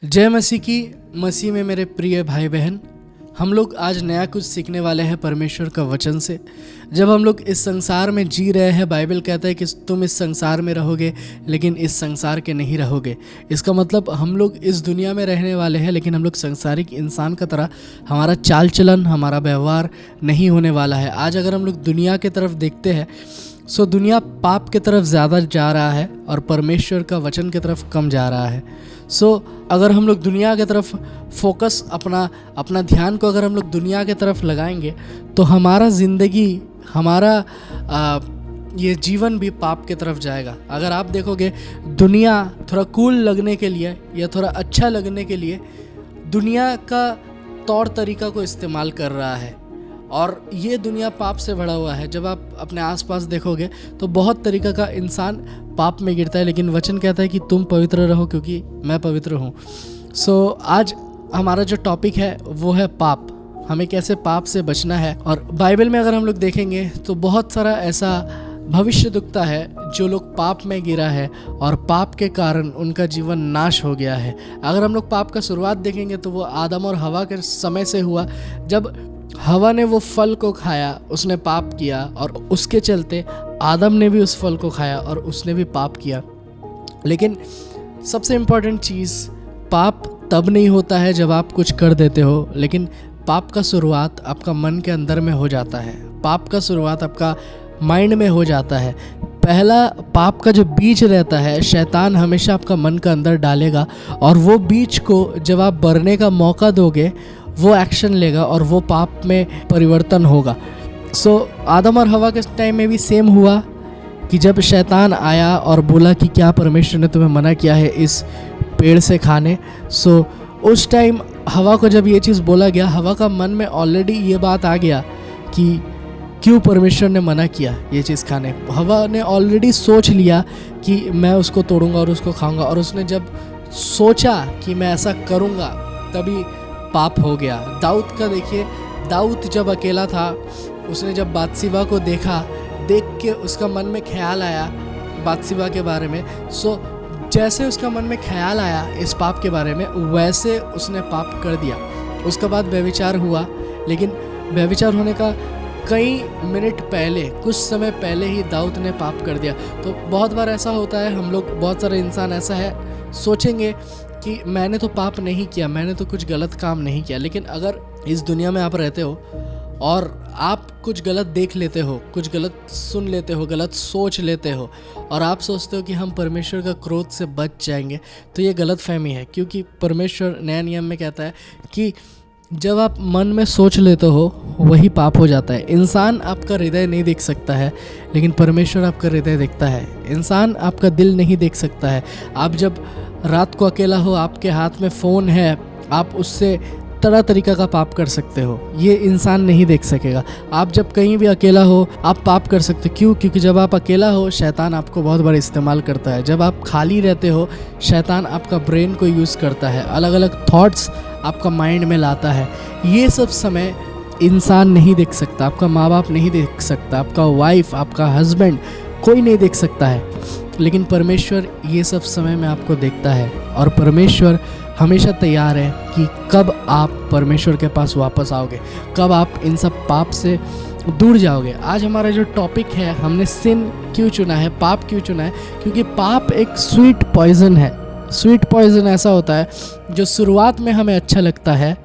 जय मसीह की। मसीह में मेरे प्रिय भाई बहन, हम लोग आज नया कुछ सीखने वाले हैं परमेश्वर का वचन से। जब हम लोग इस संसार में जी रहे हैं, बाइबल कहता है कि तुम इस संसार में रहोगे लेकिन इस संसार के नहीं रहोगे। इसका मतलब हम लोग इस दुनिया में रहने वाले हैं लेकिन हम लोग संसारिक इंसान का तरह हमारा चाल चलन, हमारा व्यवहार नहीं होने वाला है। आज अगर हम लोग दुनिया की तरफ देखते हैं सो दुनिया पाप की तरफ ज़्यादा जा रहा है और परमेश्वर का वचन की तरफ कम जा रहा है। अगर हम लोग दुनिया की तरफ फोकस अपना ध्यान को अगर हम लोग दुनिया की तरफ लगाएंगे तो हमारा ज़िंदगी, हमारा ये जीवन भी पाप की तरफ जाएगा। अगर आप देखोगे, दुनिया थोड़ा कूल लगने के लिए या थोड़ा अच्छा लगने के लिए दुनिया का तौर तरीका को इस्तेमाल कर रहा है और ये दुनिया पाप से भरा हुआ है। जब आप अपने आसपास देखोगे तो बहुत तरीका का इंसान पाप में गिरता है, लेकिन वचन कहता है कि तुम पवित्र रहो क्योंकि मैं पवित्र हूँ। आज हमारा जो टॉपिक है वो है पाप, हमें कैसे पाप से बचना है। और बाइबल में अगर हम लोग देखेंगे तो बहुत सारा ऐसा भविष्य दिखता है जो लोग पाप में गिरा है और पाप के कारण उनका जीवन नाश हो गया है। अगर हम लोग पाप का शुरुआत देखेंगे तो वो आदम और हवा के समय से हुआ। जब हवा ने वो फल को खाया, उसने पाप किया और उसके चलते आदम ने भी उस फल को खाया और उसने भी पाप किया। लेकिन सबसे इम्पॉर्टेंट चीज़, पाप तब नहीं होता है जब आप कुछ कर देते हो, लेकिन पाप का शुरुआत आपका मन के अंदर में हो जाता है। पाप का शुरुआत आपका माइंड में हो जाता है। पहला पाप का जो बीज रहता है, शैतान हमेशा आपका मन का अंदर डालेगा और वो बीज को जब आप बढ़ने का मौका दोगे वो एक्शन लेगा और वो पाप में परिवर्तन होगा। आदम और हवा के टाइम में भी सेम हुआ कि जब शैतान आया और बोला कि क्या परमेश्वर ने तुम्हें मना किया है इस पेड़ से खाने। उस टाइम हवा को जब ये चीज़ बोला गया, हवा का मन में ऑलरेडी ये बात आ गया कि क्यों परमेश्वर ने मना किया ये चीज़ खाने। हवा ने ऑलरेडी सोच लिया कि मैं उसको तोड़ूंगा और उसको खाऊंगा, और उसने जब सोचा कि मैं ऐसा करूंगा तभी पाप हो गया। दाऊद का देखिए, दाऊद जब अकेला था, उसने जब बातसीबा को देखा, देख के उसका मन में ख्याल आया बातसीबा के बारे में। जैसे उसका मन में ख्याल आया इस पाप के बारे में, वैसे उसने पाप कर दिया। उसके बाद व्यभिचार हुआ, लेकिन व्यभिचार होने का कई मिनट पहले, कुछ समय पहले ही दाऊद ने पाप कर दिया। तो बहुत बार ऐसा होता है, हम लोग बहुत सारे इंसान ऐसा है सोचेंगे कि मैंने तो पाप नहीं किया, मैंने तो कुछ गलत काम नहीं किया। लेकिन अगर इस दुनिया में आप रहते हो और आप कुछ गलत देख लेते हो, कुछ गलत सुन लेते हो, गलत सोच लेते हो और आप सोचते हो कि हम परमेश्वर का क्रोध से बच जाएंगे, तो ये गलत फहमी है। क्योंकि परमेश्वर नया नियम में कहता है कि जब आप मन में सोच लेते हो वही पाप हो जाता है। इंसान आपका हृदय नहीं देख सकता है, लेकिन परमेश्वर आपका हृदय देखता है। इंसान आपका दिल नहीं देख सकता है। आप जब रात को अकेला हो, आपके हाथ में फ़ोन है, आप उससे तरह तरीका का पाप कर सकते हो, ये इंसान नहीं देख सकेगा। आप जब कहीं भी अकेला हो आप पाप कर सकते हो। क्यों? क्योंकि जब आप अकेला हो शैतान आपको बहुत बार इस्तेमाल करता है। जब आप खाली रहते हो शैतान आपका ब्रेन को यूज़ करता है, अलग अलग थॉट्स आपका माइंड में लाता है। ये सब समय इंसान नहीं देख सकता, आपका माँ बाप नहीं देख सकता, आपका वाइफ, आपका हस्बैंड, कोई नहीं देख सकता है, लेकिन परमेश्वर ये सब समय में आपको देखता है। और परमेश्वर हमेशा तैयार है कि कब आप परमेश्वर के पास वापस आओगे, कब आप इन सब पाप से दूर जाओगे। आज हमारा जो टॉपिक है, हमने सिन क्यों चुना है, पाप क्यों चुना है, क्योंकि पाप एक स्वीट पॉइजन है। स्वीट पॉइजन ऐसा होता है जो शुरुआत में हमें अच्छा लगता है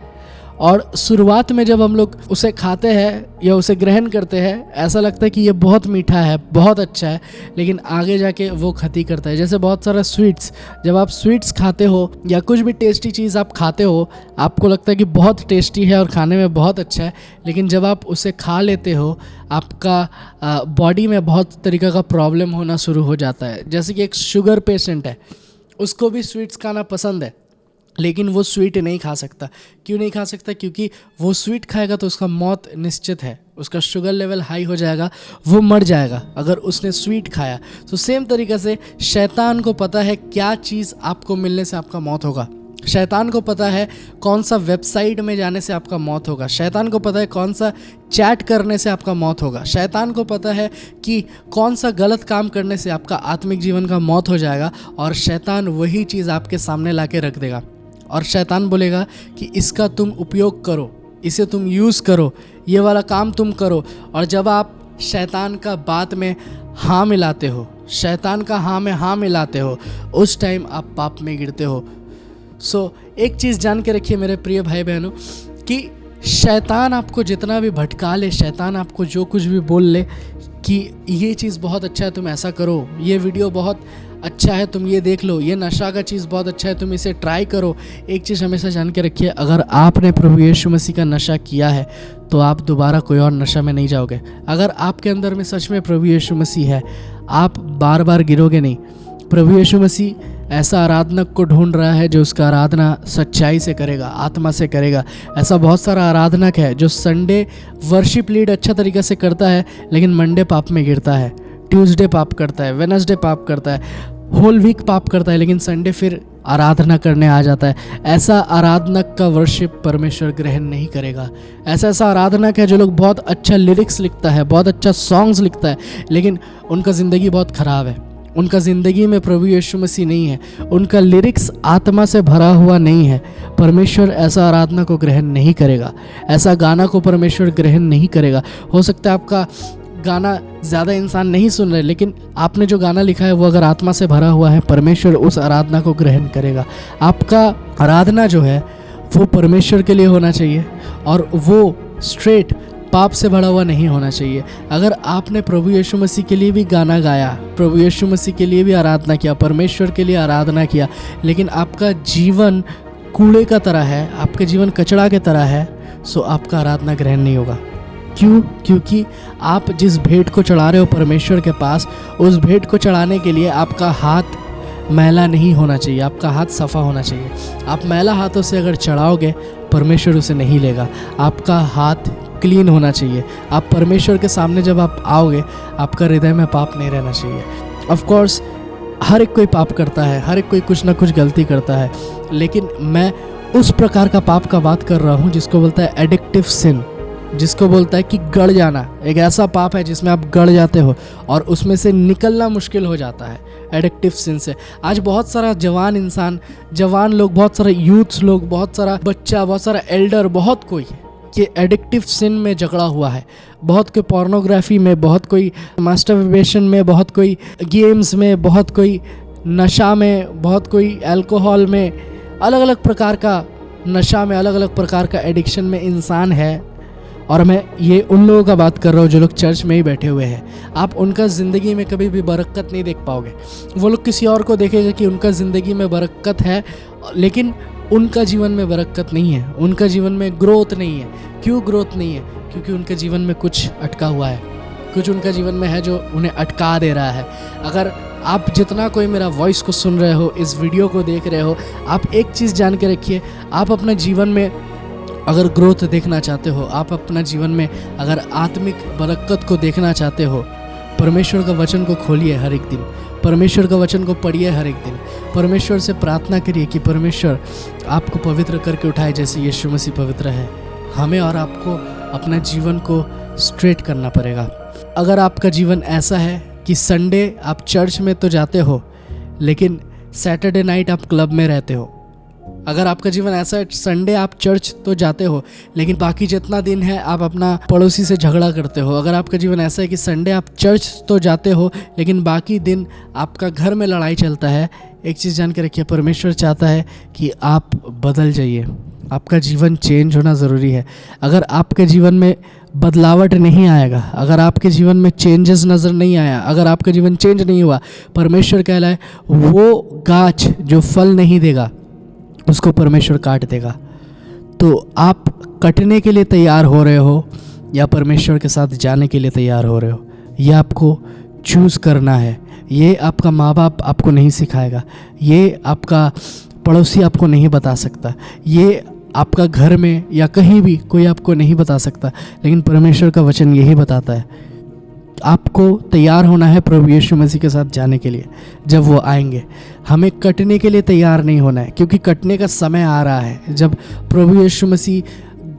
और शुरुआत में जब हम लोग उसे खाते हैं या उसे ग्रहण करते हैं ऐसा लगता है कि ये बहुत मीठा है, बहुत अच्छा है, लेकिन आगे जाके वो क्षति करता है। जैसे बहुत सारा स्वीट्स, जब आप स्वीट्स खाते हो या कुछ भी टेस्टी चीज़ आप खाते हो, आपको लगता है कि बहुत टेस्टी है और खाने में बहुत अच्छा है, लेकिन जब आप उसे खा लेते हो आपका बॉडी में बहुत तरीक़ा का प्रॉब्लम होना शुरू हो जाता है। जैसे कि एक शुगर पेशेंट है, उसको भी स्वीट्स खाना पसंद है, लेकिन वो स्वीट नहीं खा सकता। क्यों नहीं खा सकता? क्योंकि वो स्वीट खाएगा तो उसका मौत निश्चित है, उसका शुगर लेवल हाई हो जाएगा, वो मर जाएगा अगर उसने स्वीट खाया। सेम तरीक़े से शैतान को पता है क्या चीज़ आपको मिलने से आपका मौत होगा। शैतान को पता है कौन सा वेबसाइट में जाने से आपका मौत होगा। शैतान को पता है कौन सा चैट करने से आपका मौत होगा। शैतान को पता है कि कौन सा गलत काम करने से आपका आत्मिक जीवन का मौत हो जाएगा, और शैतान वही चीज़ आपके सामने ला के रख देगा। और शैतान बोलेगा कि इसका तुम उपयोग करो, इसे तुम यूज़ करो, ये वाला काम तुम करो। और जब आप शैतान का बात में हाँ मिलाते हो, शैतान का हाँ में हाँ मिलाते हो, उस टाइम आप पाप में गिरते हो। सो एक चीज़ जान के रखिए मेरे प्रिय भाई बहनों कि शैतान आपको जितना भी भटका ले, शैतान आपको जो कुछ भी बोल ले कि ये चीज़ बहुत अच्छा है तुम ऐसा करो, ये वीडियो बहुत अच्छा है तुम ये देख लो, ये नशा का चीज़ बहुत अच्छा है तुम इसे ट्राई करो। एक चीज़ हमेशा जान के रखिए, अगर आपने प्रभु यीशु मसीह का नशा किया है तो आप दोबारा कोई और नशा में नहीं जाओगे। अगर आपके अंदर में सच में प्रभु यीशु मसीह है, आप बार बार गिरोगे नहीं। प्रभु यीशु मसीह ऐसा आराधनक को ढूंढ रहा है जो उसका आराधना सच्चाई से करेगा, आत्मा से करेगा। ऐसा बहुत सारा आराधनक है जो संडे वर्शिप लीड अच्छा तरीके से करता है लेकिन मंडे पाप में गिरता है, ट्यूसडे पाप करता है, वेडनेसडे पाप करता है, होल वीक पाप करता है, लेकिन संडे फिर आराधना करने आ जाता है। ऐसा आराधनक का वर्शिप परमेश्वर ग्रहण नहीं करेगा। ऐसा आराधनक है जो लोग बहुत अच्छा लिरिक्स लिखता है, बहुत अच्छा सॉन्ग्स लिखता है, लेकिन उनका ज़िंदगी बहुत ख़राब है, उनका ज़िंदगी में प्रभु यीशु मसीह नहीं है, उनका लिरिक्स आत्मा से भरा हुआ नहीं है। परमेश्वर ऐसा आराधना को ग्रहण नहीं करेगा, ऐसा गाना को परमेश्वर ग्रहण नहीं करेगा। हो सकता है आपका गाना ज़्यादा इंसान नहीं सुन रहे, लेकिन आपने जो गाना लिखा है वो अगर आत्मा से भरा हुआ है, परमेश्वर उस आराधना को ग्रहण करेगा। आपका आराधना जो है वो परमेश्वर के लिए होना चाहिए और वो स्ट्रेट पाप से भरा हुआ नहीं होना चाहिए। अगर आपने प्रभु यीशु मसीह के लिए भी गाना गाया, प्रभु यीशु मसीह के लिए भी आराधना किया, परमेश्वर के लिए आराधना किया, लेकिन आपका जीवन कूड़े का तरह है, आपका जीवन कचड़ा के तरह है, सो आपका आराधना ग्रहण नहीं होगा। क्यों? क्योंकि आप जिस भेंट को चढ़ा रहे हो परमेश्वर के पास, उस भेंट को चढ़ाने के लिए आपका हाथ मैला नहीं होना चाहिए, आपका हाथ सफ़ा होना चाहिए। आप मैला हाथों से अगर चढ़ाओगे परमेश्वर उसे नहीं लेगा। आपका हाथ क्लीन होना चाहिए। आप परमेश्वर के सामने जब आप आओगे, आपका हृदय में पाप नहीं रहना चाहिए। ऑफ कोर्स हर एक कोई पाप करता है, हर एक कोई कुछ ना कुछ गलती करता है, लेकिन मैं उस प्रकार का पाप का बात कर रहा हूँ जिसको बोलता है एडिक्टिव सिन, जिसको बोलता है कि गड़ जाना। एक ऐसा पाप है जिसमें आप गड़ जाते हो और उसमें से निकलना मुश्किल हो जाता है, एडिक्टिव सिन से। आज बहुत सारा जवान इंसान, जवान लोग, बहुत सारा यूथ्स लोग, बहुत सारा बच्चा, बहुत सारा एल्डर, बहुत कोई ये एडिक्टिव सिन में जकड़ा हुआ है। बहुत कोई पोर्नोग्राफी में, बहुत कोई मास्टरबेशन में, बहुत कोई गेम्स में, बहुत कोई नशा में, बहुत कोई अल्कोहल में, अलग अलग प्रकार का नशा में, अलग अलग प्रकार का एडिक्शन में इंसान है। और मैं ये उन लोगों का बात कर रहा हूँ जो लोग चर्च में ही बैठे हुए हैं। आप उनका ज़िंदगी में कभी भी बरकत नहीं देख पाओगे। वो लोग किसी और को देखेगा कि उनका ज़िंदगी में बरकत है, लेकिन उनका जीवन में बरकत नहीं है, उनका जीवन में ग्रोथ नहीं है। क्यों ग्रोथ नहीं है? क्योंकि उनके जीवन में कुछ अटका हुआ है, कुछ उनका जीवन में है जो उन्हें अटका दे रहा है। अगर आप जितना कोई मेरा वॉइस को सुन रहे हो, इस वीडियो को देख रहे हो, आप एक चीज़ जान के रखिए, आप अपने जीवन में अगर ग्रोथ देखना चाहते हो, आप अपना जीवन में अगर आत्मिक बरकत को देखना चाहते हो, परमेश्वर का वचन को खोलिए हर एक दिन, परमेश्वर का वचन को पढ़िए हर एक दिन, परमेश्वर से प्रार्थना करिए कि परमेश्वर आपको पवित्र करके उठाए जैसे यीशु मसीह पवित्र है। हमें और आपको अपना जीवन को स्ट्रेट करना पड़ेगा। अगर आपका जीवन ऐसा है कि संडे आप चर्च में तो जाते हो लेकिन सैटरडे नाइट आप क्लब में रहते हो, अगर आपका जीवन ऐसा है संडे आप चर्च तो जाते हो लेकिन बाकी जितना दिन है आप अपना पड़ोसी से झगड़ा करते हो, अगर आपका जीवन ऐसा है कि संडे आप चर्च तो जाते हो लेकिन बाकी दिन आपका घर में लड़ाई चलता है, एक चीज़ जान के रखिए, परमेश्वर चाहता है कि आप बदल जाइए। आपका जीवन चेंज होना ज़रूरी है। अगर आपके जीवन में बदलावट नहीं आएगा, अगर आपके जीवन में चेंजेस नज़र नहीं आया, अगर आपका जीवन चेंज नहीं हुआ, परमेश्वर कहला है वो गाछ जो फल नहीं देगा उसको परमेश्वर काट देगा। तो आप कटने के लिए तैयार हो रहे हो या परमेश्वर के साथ जाने के लिए तैयार हो रहे हो, ये आपको चूज़ करना है। ये आपका माँ बाप आपको नहीं सिखाएगा, ये आपका पड़ोसी आपको नहीं बता सकता, ये आपका घर में या कहीं भी कोई आपको नहीं बता सकता, लेकिन परमेश्वर का वचन यही बताता है। आपको तैयार होना है प्रभु यीशु मसीह के साथ जाने के लिए। जब वो आएंगे हमें कटने के लिए तैयार नहीं होना है, क्योंकि कटने का समय आ रहा है। जब प्रभु यीशु मसीह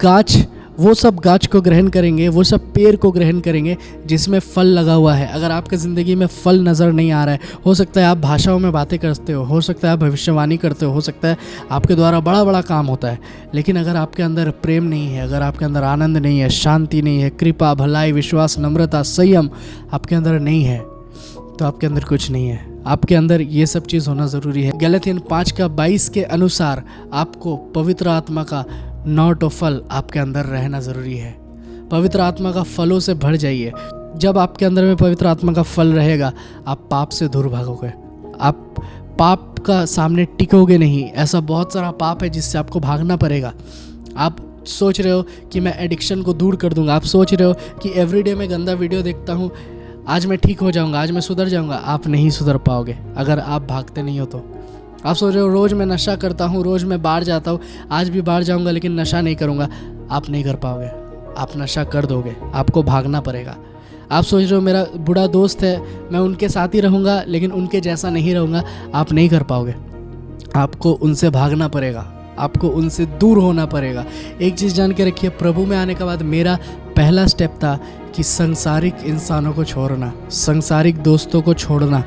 गाछ वो सब गाछ को ग्रहण करेंगे, वो सब पेड़ को ग्रहण करेंगे जिसमें फल लगा हुआ है। अगर आपके ज़िंदगी में फल नज़र नहीं आ रहा है, हो सकता है आप भाषाओं में बातें करते हो सकता है आप भविष्यवाणी करते हो सकता है आपके द्वारा बड़ा बड़ा काम होता है, लेकिन अगर आपके अंदर प्रेम नहीं है, अगर आपके अंदर आनंद नहीं है, शांति नहीं है, कृपा, भलाई, विश्वास, नम्रता, संयम आपके अंदर नहीं है, तो आपके अंदर कुछ नहीं है। आपके अंदर ये सब चीज़ होना ज़रूरी है। गलतियन 5:22 के अनुसार आपको पवित्र आत्मा का 9 फल आपके अंदर रहना ज़रूरी है। पवित्र आत्मा का फलों से भर जाइए। जब आपके अंदर में पवित्र आत्मा का फल रहेगा, आप पाप से दूर भागोगे, आप पाप का सामने टिकोगे नहीं। ऐसा बहुत सारा पाप है जिससे आपको भागना पड़ेगा। आप सोच रहे हो कि मैं एडिक्शन को दूर कर दूंगा, आप सोच रहे हो कि एवरीडे मैं गंदा वीडियो देखता हूँ, आज मैं ठीक हो जाऊंगा, आज मैं सुधर जाऊंगा। आप नहीं सुधर पाओगे अगर आप भागते नहीं हो तो। आप सोच रहे हो रोज़ मैं नशा करता हूँ, रोज़ मैं बाहर जाता हूँ, आज भी बाहर जाऊंगा लेकिन नशा नहीं करूँगा। आप नहीं कर पाओगे, आप नशा कर दोगे, आपको भागना पड़ेगा। आप सोच रहे हो मेरा बुरा दोस्त है, मैं उनके साथ ही रहूँगा लेकिन उनके जैसा नहीं रहूँगा। आप नहीं कर पाओगे, आपको उनसे भागना पड़ेगा, आपको उनसे दूर होना पड़ेगा। एक चीज़ जान के रखिए, प्रभु में आने के बाद मेरा पहला स्टेप था कि संसारिक इंसानों को छोड़ना, संसारिक दोस्तों को छोड़ना।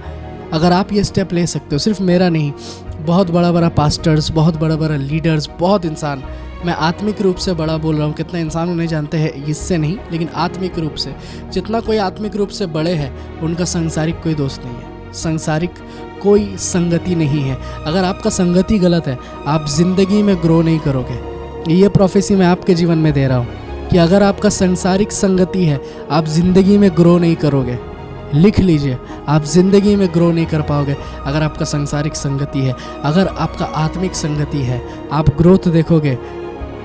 अगर आप ये स्टेप ले सकते हो, सिर्फ मेरा नहीं, बहुत बड़ा बड़ा पास्टर्स, बहुत बड़ा बड़ा लीडर्स, बहुत इंसान, मैं आत्मिक रूप से बड़ा बोल रहा हूँ, कितना इंसान उन्हें जानते हैं इससे नहीं, लेकिन आत्मिक रूप से जितना कोई आत्मिक रूप से बड़े हैं, उनका संसारिक कोई दोस्त नहीं है, संसारिक कोई संगति नहीं है। अगर आपका संगति गलत है, आप ज़िंदगी में ग्रो नहीं करोगे। ये प्रोफेसी मैं आपके जीवन में दे रहा हूँ कि अगर आपका संसारिक संगति है, आप ज़िंदगी में ग्रो नहीं करोगे। लिख लीजिए, आप ज़िंदगी में ग्रो नहीं कर पाओगे अगर आपका संसारिक संगति है। अगर आपका आत्मिक संगति है, आप ग्रोथ देखोगे,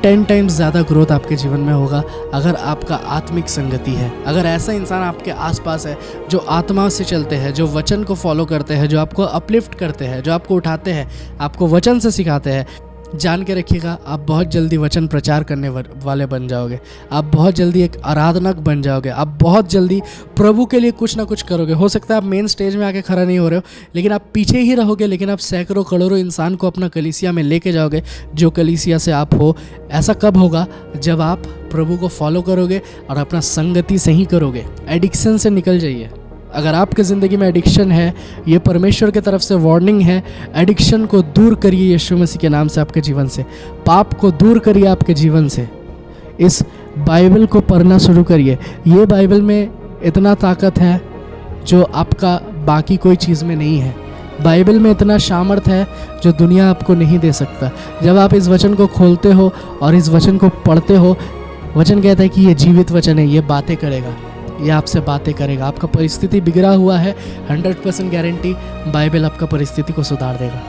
10 टाइम्स ज़्यादा ग्रोथ आपके जीवन में होगा अगर आपका आत्मिक संगति है। अगर ऐसा इंसान आपके आसपास है जो आत्मा से चलते हैं, जो वचन को फॉलो करते हैं, जो आपको अपलिफ्ट करते हैं, जो आपको उठाते हैं, आपको वचन से सिखाते हैं, जान के रखिएगा, आप बहुत जल्दी वचन प्रचार करने वाले बन जाओगे। आप बहुत जल्दी एक आराधनक बन जाओगे। आप बहुत जल्दी प्रभु के लिए कुछ ना कुछ करोगे। हो सकता है आप मेन स्टेज में आके खड़ा नहीं हो रहे हो, लेकिन आप पीछे ही रहोगे, लेकिन आप सैकड़ों करोड़ों इंसान को अपना कलीसिया में लेके जाओगे, जो कलीसिया से आप हो। ऐसा कब होगा? जब आप प्रभु को फॉलो करोगे और अपना संगति सही करोगे। एडिक्शन से निकल जाइए। अगर आपके ज़िंदगी में एडिक्शन है, ये परमेश्वर की तरफ से वार्निंग है। एडिक्शन को दूर करिए यीशु मसीह के नाम से आपके जीवन से। पाप को दूर करिए आपके जीवन से। इस बाइबल को पढ़ना शुरू करिए। ये बाइबल में इतना ताकत है जो आपका बाकी कोई चीज़ में नहीं है। बाइबल में इतना सामर्थ है जो दुनिया आपको नहीं दे सकता। जब आप इस वचन को खोलते हो और इस वचन को पढ़ते हो, वचन कहता है कि ये जीवित वचन है, ये बातें करेगा, ये आपसे बातें करेगा। आपका परिस्थिति बिगड़ा हुआ है, 100% गारंटी बाइबल आपका परिस्थिति को सुधार देगा,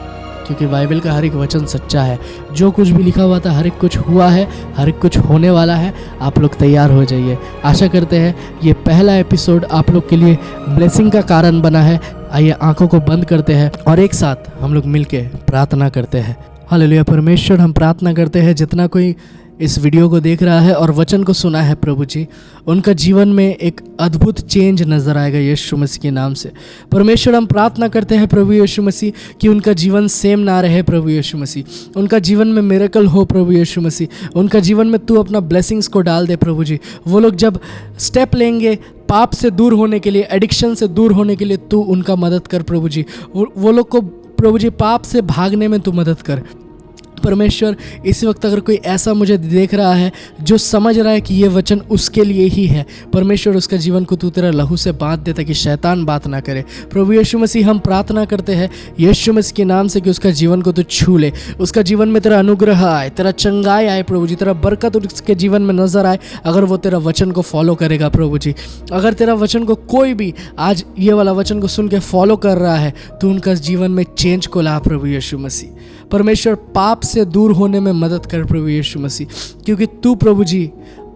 क्योंकि बाइबल का हर एक वचन सच्चा है। जो कुछ भी लिखा हुआ था, हर एक कुछ हुआ है, हर एक कुछ होने वाला है। आप लोग तैयार हो जाइए। आशा करते हैं ये पहला एपिसोड आप लोग के लिए ब्लेसिंग का कारण बना है। आइए आंखों को बंद करते हैं और एक साथ हम लोग मिलके प्रार्थना करते हैं। हालेलुया। परमेश्वर, हम प्रार्थना करते हैं जितना कोई इस वीडियो को देख रहा है और वचन को सुना है प्रभु जी, उनका जीवन में एक अद्भुत चेंज नज़र आएगा यीशु मसीह के नाम से। परमेश्वर, हम प्रार्थना करते हैं प्रभु यीशु मसीह कि उनका जीवन सेम ना रहे प्रभु यीशु मसीह। उनका जीवन में मिरेकल हो प्रभु यीशु मसीह। उनका जीवन में तू अपना ब्लेसिंग्स को डाल दे प्रभु जी। वो लोग जब स्टेप लेंगे पाप से दूर होने के लिए, एडिक्शन से दूर होने के लिए, तू उनका मदद कर प्रभु जी। वो लोग को प्रभु जी पाप से भागने में तू मदद कर। परमेश्वर, इस वक्त अगर कोई ऐसा मुझे देख रहा है जो समझ रहा है कि ये वचन उसके लिए ही है, परमेश्वर उसका जीवन को तू तेरा लहू से बांध दे ताकि शैतान बात ना करे। प्रभु यीशु मसीह, हम प्रार्थना करते हैं यीशु मसीह के नाम से कि उसका जीवन को तू छू ले, उसका जीवन में तेरा अनुग्रह आए, तेरा चंगाई आए प्रभु जी, तेरा बरकत उसके जीवन में नजर आए अगर वो तेरा वचन को फॉलो करेगा प्रभु जी। अगर तेरा वचन को कोई भी आज ये वाला वचन को सुन के फॉलो कर रहा है, तो उनका जीवन में चेंज को ला प्रभु यीशु मसीह। परमेश्वर, पाप से दूर होने में मदद कर प्रभु यीशु मसीह, क्योंकि तू प्रभु जी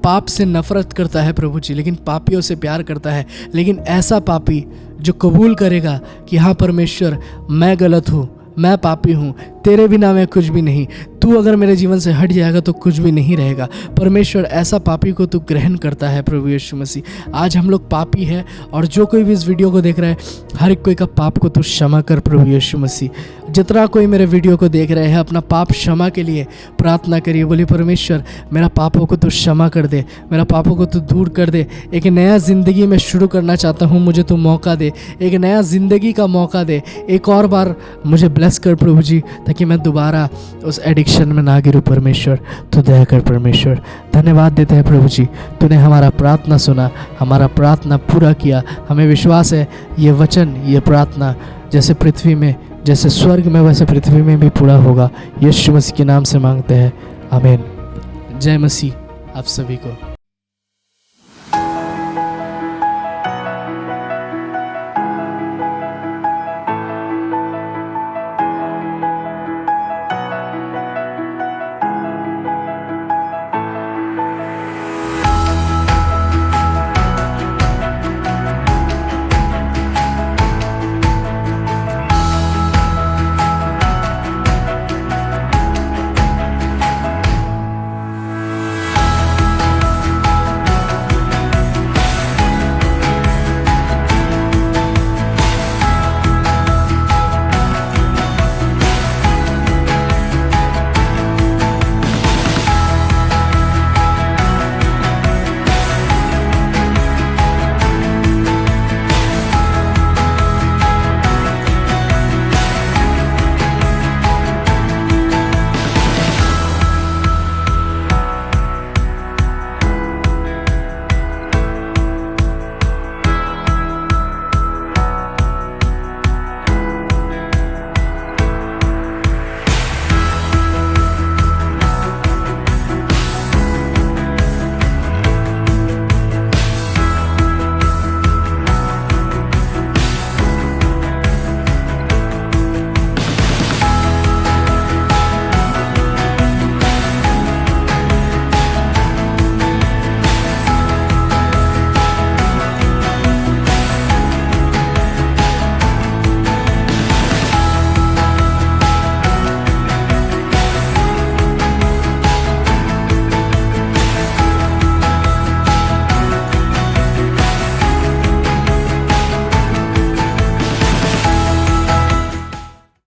पाप से नफरत करता है प्रभु जी, लेकिन पापियों से प्यार करता है। लेकिन ऐसा पापी जो कबूल करेगा कि हाँ परमेश्वर, मैं गलत हूँ, मैं पापी हूँ, तेरे बिना मैं कुछ भी नहीं, तू अगर मेरे जीवन से हट जाएगा तो कुछ भी नहीं रहेगा। परमेश्वर, ऐसा पापी को तू ग्रहण करता है प्रभु यीशु मसीह। आज हम लोग पापी है और जो कोई भी इस वीडियो को देख रहा है, हर एक कोई का पाप को तू क्षमा कर प्रभु यीशु मसीह। जितना कोई मेरे वीडियो को देख रहे हैं, अपना पाप क्षमा के लिए प्रार्थना करिए। बोलिए परमेश्वर, मेरा पापों को तू क्षमा कर दे, मेरा पापों को तू दूर कर दे। एक नया ज़िंदगी में शुरू करना चाहता हूँ, मुझे तू मौका दे, एक नया ज़िंदगी का मौका दे। एक और बार मुझे ब्लेस कर प्रभु जी, ताकि मैं दोबारा उस एडिक्शन में ना गिरूँ। परमेश्वर, तू दया कर परमेश्वर। धन्यवाद देते हैं प्रभु जी, तूने हमारा प्रार्थना सुना, हमारा प्रार्थना पूरा किया। हमें विश्वास है ये वचन, ये प्रार्थना जैसे पृथ्वी में, जैसे स्वर्ग में, वैसे पृथ्वी में भी पूरा होगा। यीशु मसीह के नाम से मांगते हैं, आमीन। जय मसीह आप सभी को।